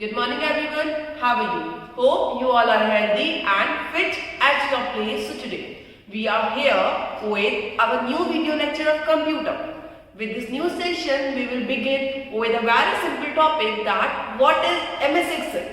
Good morning everyone, how are you? Hope you all are healthy and fit at your place. So today we are here with our new video lecture of computer. With this new session we will begin with a very simple topic that what is MS Excel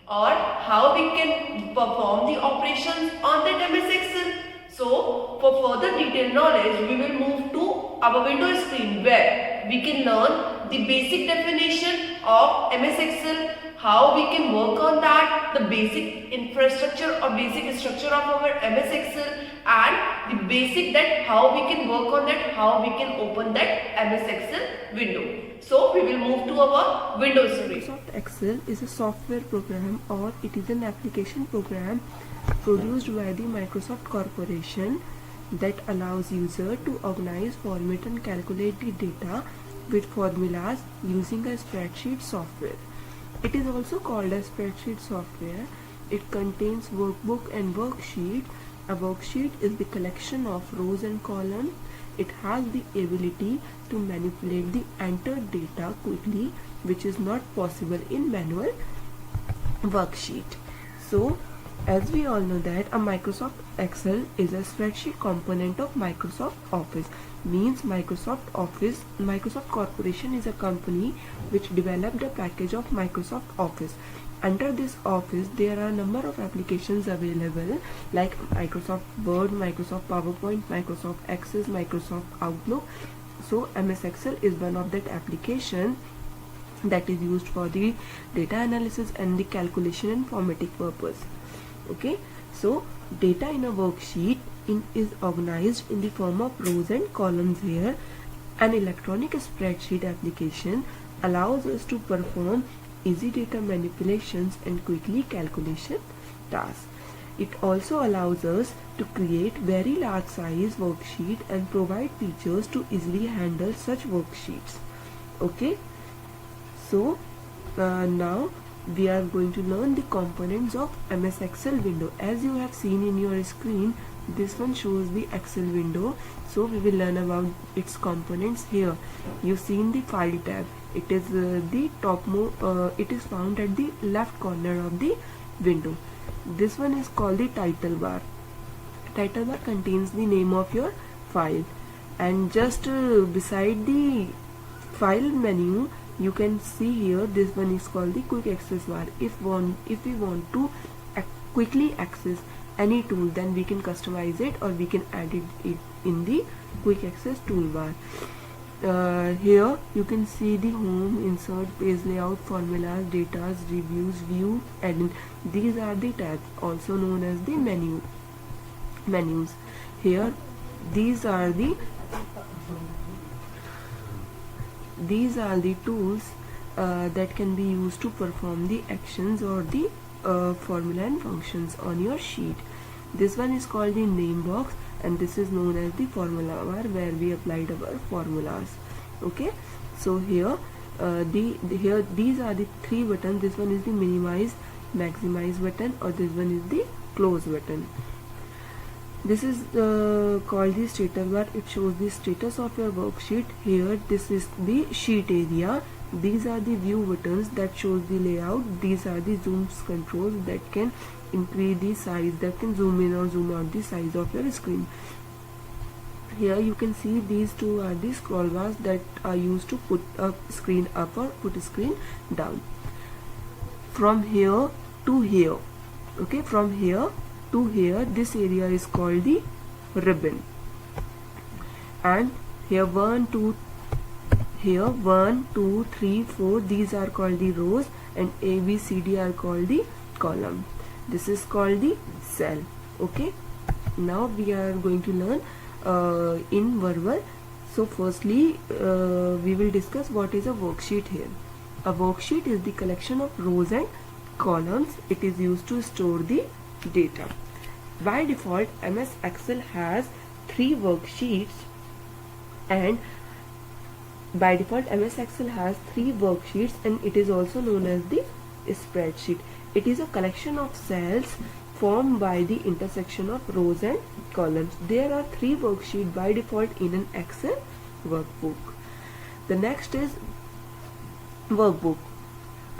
or how we can perform the operations on that MS Excel. So for further detailed knowledge we will move to our window screen where we can learn the basic definition of MS Excel, how we can work on that, the basic infrastructure or basic structure of our MS Excel, and the basic that how we can work on that, how we can open that MS Excel window. So we will move to our window screen. Microsoft Excel is a software program or it is an application program produced by the Microsoft Corporation that allows user to organize, format and calculate the data with formulas using a spreadsheet software. It is also called a spreadsheet software. It contains workbook and worksheet. A worksheet is the collection of rows and columns. It has the ability to manipulate the entered data quickly, which is not possible in manual worksheet. So, as we all know that a Microsoft Excel is a spreadsheet component of Microsoft Office. Means Microsoft Corporation is a company which developed a package of Microsoft Office. Under this Office, there are a number of applications available like Microsoft Word, Microsoft PowerPoint, Microsoft Access, Microsoft Outlook. So MS Excel is one of that application that is used for the data analysis and the calculation and formatting purpose. Okay, so data in a worksheet is organized in the form of rows and columns. Here an electronic spreadsheet application allows us to perform easy data manipulations and quickly calculation tasks. It also allows us to create very large size worksheet and provide features to easily handle such worksheets. Okay, so now we are going to learn the components of MS Excel window. As you have seen in your screen, this one shows the Excel window, so we will learn about its components. Here you've seen the file tab. It is the topmost, it is found at the left corner of the window. This one is called the title bar. Title bar contains the name of your file, and just beside the file menu you can see here this one is called the quick access bar. If we want to quickly access any tool, then we can customize it or we can add it in the quick access toolbar. Here you can see the home, insert, page layout, formulas, data, reviews, view, edit. These are the tabs, also known as the menus. Here these are the tools that can be used to perform the actions or the formula and functions on your sheet. This one is called the name box, and this is known as the formula bar where we applied our formulas. Okay, so here these are the three buttons. This one is the minimize, maximize button, or this one is the close button. This is called the status bar. It shows the status of your worksheet. Here this is the sheet area. These are the view buttons that shows the layout. These are the zoom controls that can increase the size, that can zoom in or zoom out the size of your screen. Here you can see these two are the scroll bars that are used to put a screen up or put a screen down. From here to here, okay, from here to here, this area is called the ribbon. And here 1, 2, 3, 4, these are called the rows, and A, B, C, D are called the column. This is called the cell. Okay, now we are going to learn in verbal. So firstly we will discuss what is a worksheet. Here a worksheet is the collection of rows and columns. It is used to store the data. By default, MS Excel has 3 worksheets, and it is also known as the spreadsheet. It is a collection of cells formed by the intersection of rows and columns. There are 3 worksheets by default in an Excel workbook. The next is workbook.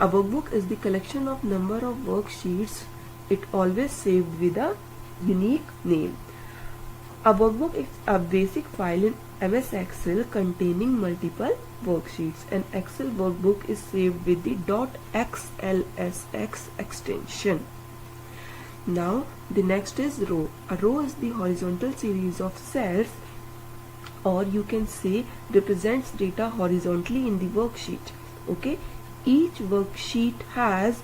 A workbook is the collection of number of worksheets. It always saved with a unique name. A workbook is a basic file in MS Excel containing multiple worksheets. An Excel workbook is saved with the .xlsx extension. Now the next is row. A row is the horizontal series of cells, or you can say represents data horizontally in the worksheet. Okay, each worksheet has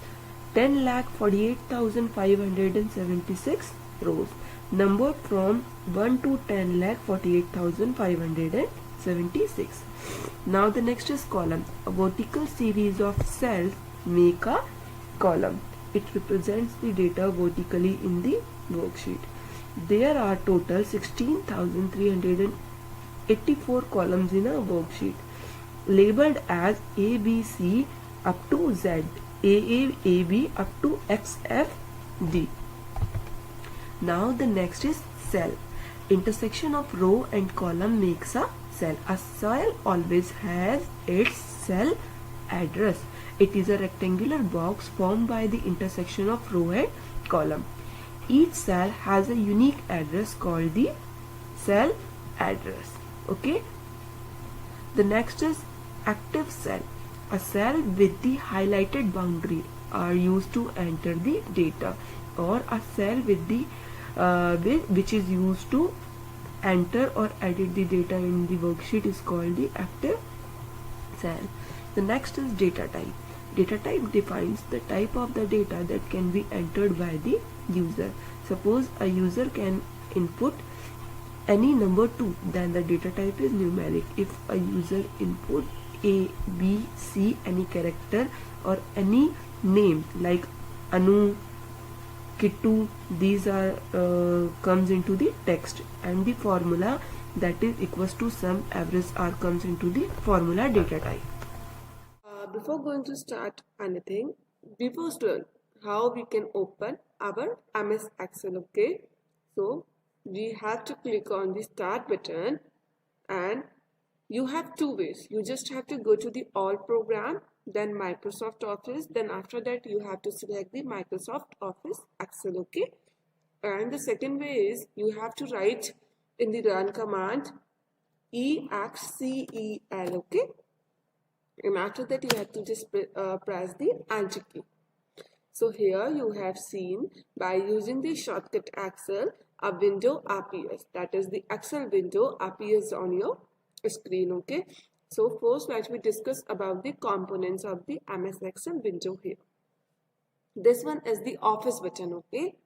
10,48,576 rows, numbered from 1 to 10,48,576. Now the next is column. A vertical series of cells make a column. It represents the data vertically in the worksheet. There are total 16,384 columns in a worksheet, labeled as A, B, C up to Z, A, B up to XF, D. Now the next is cell. Intersection of row and column makes a cell. A cell always has its cell address. It is a rectangular box formed by the intersection of row and column. Each cell has a unique address called the cell address. Okay. The next is active cell. A cell with the highlighted boundary are used to enter the data, or a cell with the which is used to enter or edit the data in the worksheet is called the active cell. The next is data type. Data type defines the type of the data that can be entered by the user. Suppose a user can input any number 2, then the data type is numeric. If a user input A, B, C, any character or any name like Anu, Kittu, these are comes into the text, and the formula that is equals to sum average r comes into the formula data type. Before going to start anything, we first learn how we can open our MS Excel. Okay, so we have to click on the start button, and you have two ways. You just have to go to the all program, then Microsoft Office, then after that you have to select the Microsoft Office Excel. Okay, and the second way is you have to write in the run command EXCEL. Okay, and after that you have to just press the Enter key. So here you have seen, by using the shortcut Excel, a window appears. That is, the Excel window appears on your screen. Okay, so first let me discuss about the components of the MS Excel window. Here, this one is the Office button. Okay,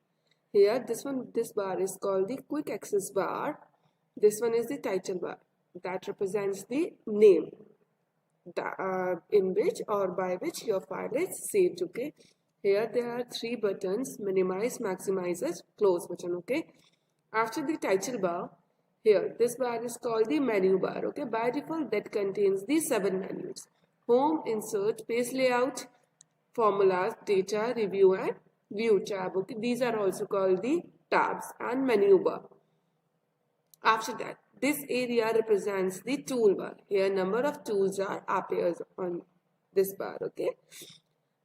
here this bar is called the Quick Access bar. This one is the title bar that represents the name in which or by which your file is saved. Okay, here there are three buttons: minimize, maximize, close button. Okay, after the title bar, here this bar is called the menu bar. Okay, by default that contains the 7 menus: home, insert, page layout, formulas, data, review and view tab. Okay, these are also called the tabs and menu bar. After that, this area represents the toolbar. Here number of tools appears on this bar. Okay,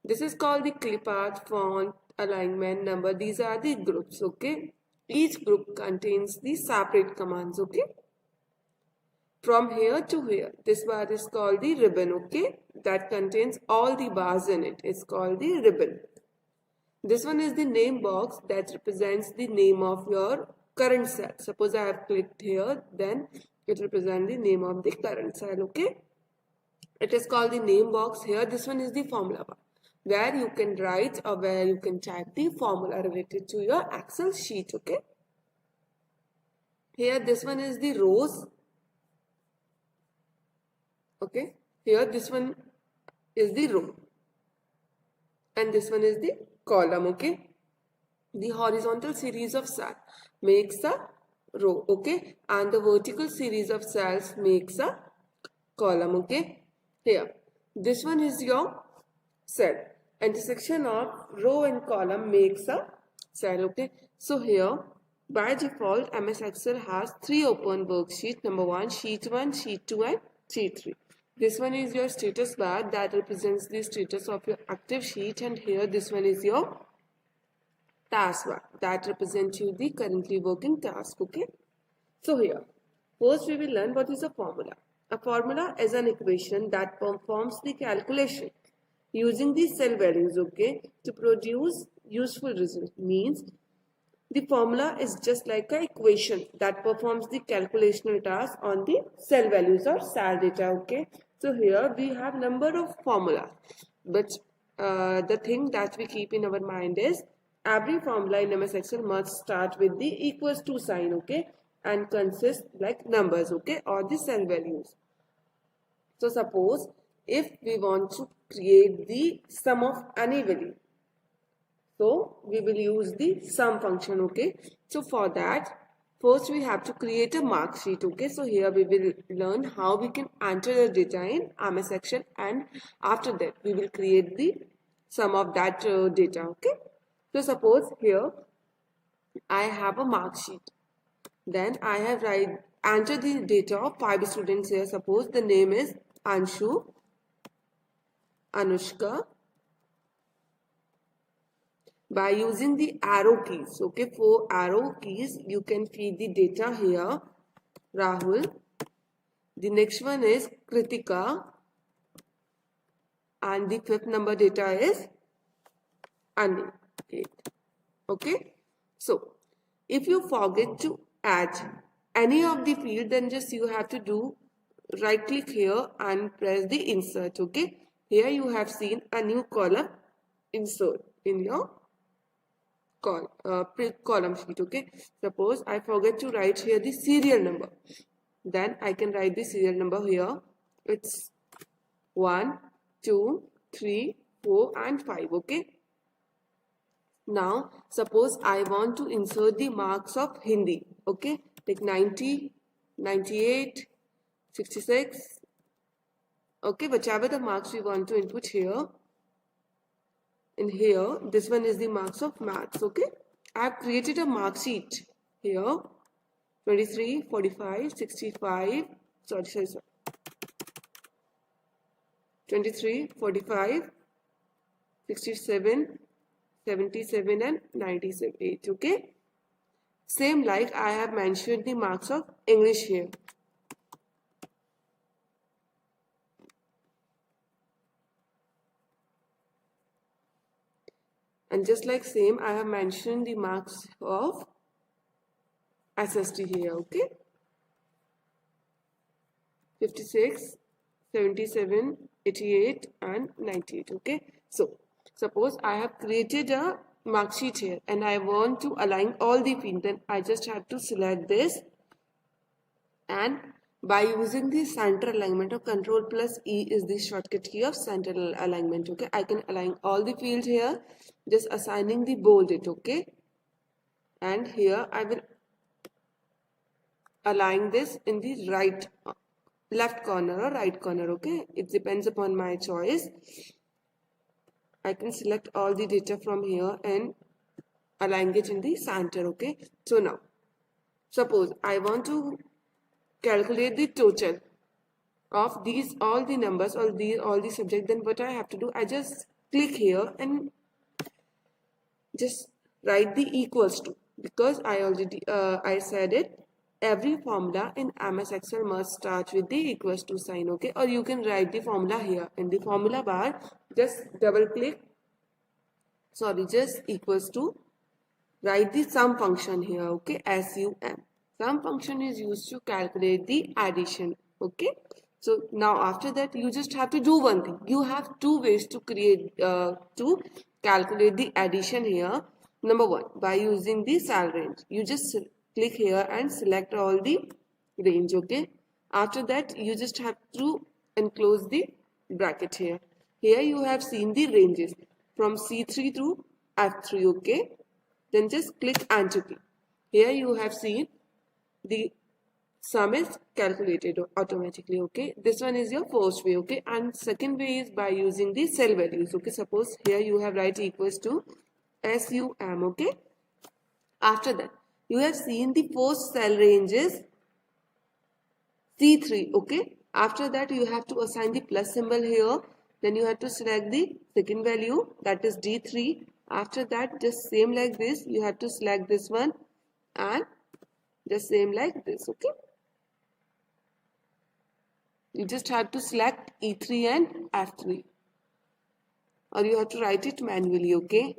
this is called the clip art, font, alignment, number. These are the groups. Okay, each group contains the separate commands. Okay, from here to here, this bar is called the ribbon. Okay, that contains all the bars in it. It's called the ribbon. This one is the name box that represents the name of your current cell. Suppose I have clicked here, then it represents the name of the current cell. Okay, it is called the name box. Here this one is the formula bar, where you can write or where you can type the formula related to your Excel sheet. Okay, here this one is the rows. Okay, here this one is the row and this one is the column. Okay, the horizontal series of cells makes a row. Okay, and the vertical series of cells makes a column. Okay, here this one is your cell. Intersection of row and column makes a cell. Okay, so here by default MS Excel has 3 open worksheets: number 1, sheet 1, sheet 2 and sheet 3. This one is your status bar that represents the status of your active sheet, and here this one is your task bar that represents you the currently working task. Okay, so here first we will learn what is a formula. A formula is an equation that performs the calculation using the cell values, okay, to produce useful result. Means the formula is just like an equation that performs the calculational task on the cell values or SAR data. Okay, so here we have number of formula, but the thing that we keep in our mind is every formula in MS Excel must start with the equals to sign, okay, and consist like numbers, okay, or the cell values. So suppose if we want to create the sum of any value, so we will use the sum function, okay. So for that, first we have to create a mark sheet, okay. So here we will learn how we can enter the data in MS Excel, and after that we will create the sum of that data, okay. So suppose here I have a mark sheet. Then I have enter the data of 5 students here. Suppose the name is Anshu, Anushka. By using the arrow keys, okay, 4 arrow keys, you can feed the data here. Rahul. The next one is Kritika. And the 5th number data is Ani. 8. Okay. So, if you forget to add any of the field, then just you have to do right click here and press the insert, okay. Here you have seen a new column insert in your column sheet, okay. Suppose I forget to write here the serial number, then I can write the serial number here. It's 1, 2, 3, 4 and 5, okay. Now suppose I want to insert the marks of Hindi, okay, like 90, 98, 66, okay, whichever the marks we want to input here. In here, this one is the marks of maths, okay. I have created a mark sheet here, 23, 45, 65, sorry, 23, 45, 67, 77 and 98, okay. Same like I have mentioned the marks of English here. And just like same, I have mentioned the marks of SST here, okay. 56, 77, 88 and 98, okay. So suppose I have created a mark sheet here and I want to align all the fields, then I just have to select this, and by using the center alignment or Control plus E is the shortcut key of center alignment, okay. I can align all the fields here, just assigning the bold it, okay. And here I will align this in the left corner or right corner, okay. It depends upon my choice. I can select all the data from here and align it in the center, okay. So now suppose I want to calculate the total of these all the numbers or all the subject, then what I have to do, I just click here and just write the equals to, because I already I said it, every formula in MS Excel must start with the equals to sign, okay. Or you can write the formula here in the formula bar, just double click, sorry, just equals to, write the sum function here, okay, SUM. Sum function is used to calculate the addition, okay. So now after that you just have to do one thing. You have two ways to calculate the addition here. Number one, by using the cell range. You just click here and select all the range, okay. After that you just have to enclose the bracket here. Here you have seen the ranges from C3 to F3, okay. Then just click enter key. Here you have seen the sum is calculated automatically, okay. This one is your first way, okay. And second way is by using the cell values, okay. Suppose here you have write equals to SUM, okay. After that you have seen the first cell range is C3, okay. After that, you have to assign the plus symbol here. Then you have to select the second value, that is D3. After that, just same like this, you have to select this one and just same like this, okay? You just have to select E3 and F3, or you have to write it manually, okay?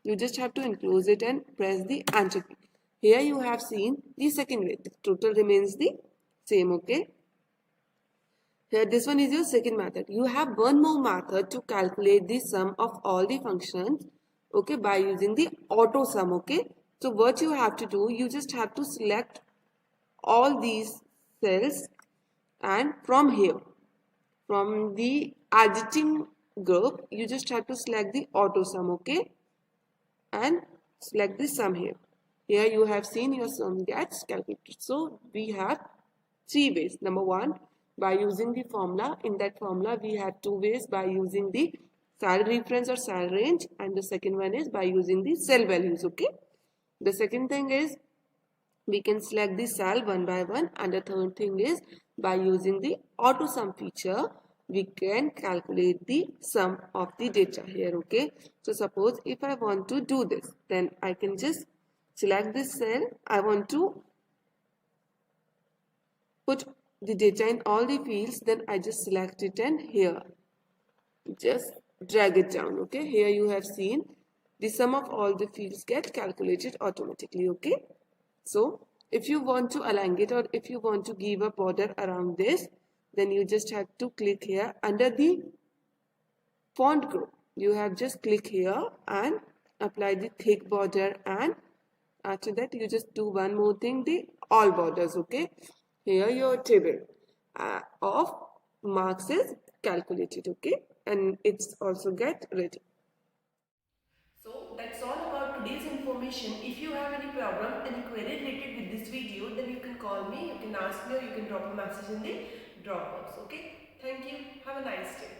You just have to enclose it and press the enter key. Here you have seen the second way. The total remains the same, okay? Here this one is your second method. You have one more method to calculate the sum of all the functions, okay, by using the auto sum, okay? So what you have to do, you just have to select all these cells, and from here, from the editing group, you just have to select the auto sum, okay, and select the sum here. Here you have seen your sum gets calculated. So we have three ways. Number one, by using the formula. In that formula we have two ways, by using the cell reference or cell range, and the second one is by using the cell values, okay. The second thing is we can select the cell one by one, and the third thing is by using the auto sum feature we can calculate the sum of the data here, okay. So suppose if I want to do this, then I can just select this cell. I want to put the data in all the fields, then I just select it and here just drag it down, okay. Here you have seen the sum of all the fields get calculated automatically, okay. So if you want to align it, or if you want to give a border around this, then you just have to click here under the font group. You have just click here and apply the thick border, and after that you just do one more thing, the all borders, okay. Here your table of marks is calculated, okay, and it's also get ready. So that's all about today's information. If you have any problem, any query related with this video, then you can call me, you can ask me, or you can drop a message in the drop box. Okay? Thank you. Have a nice day.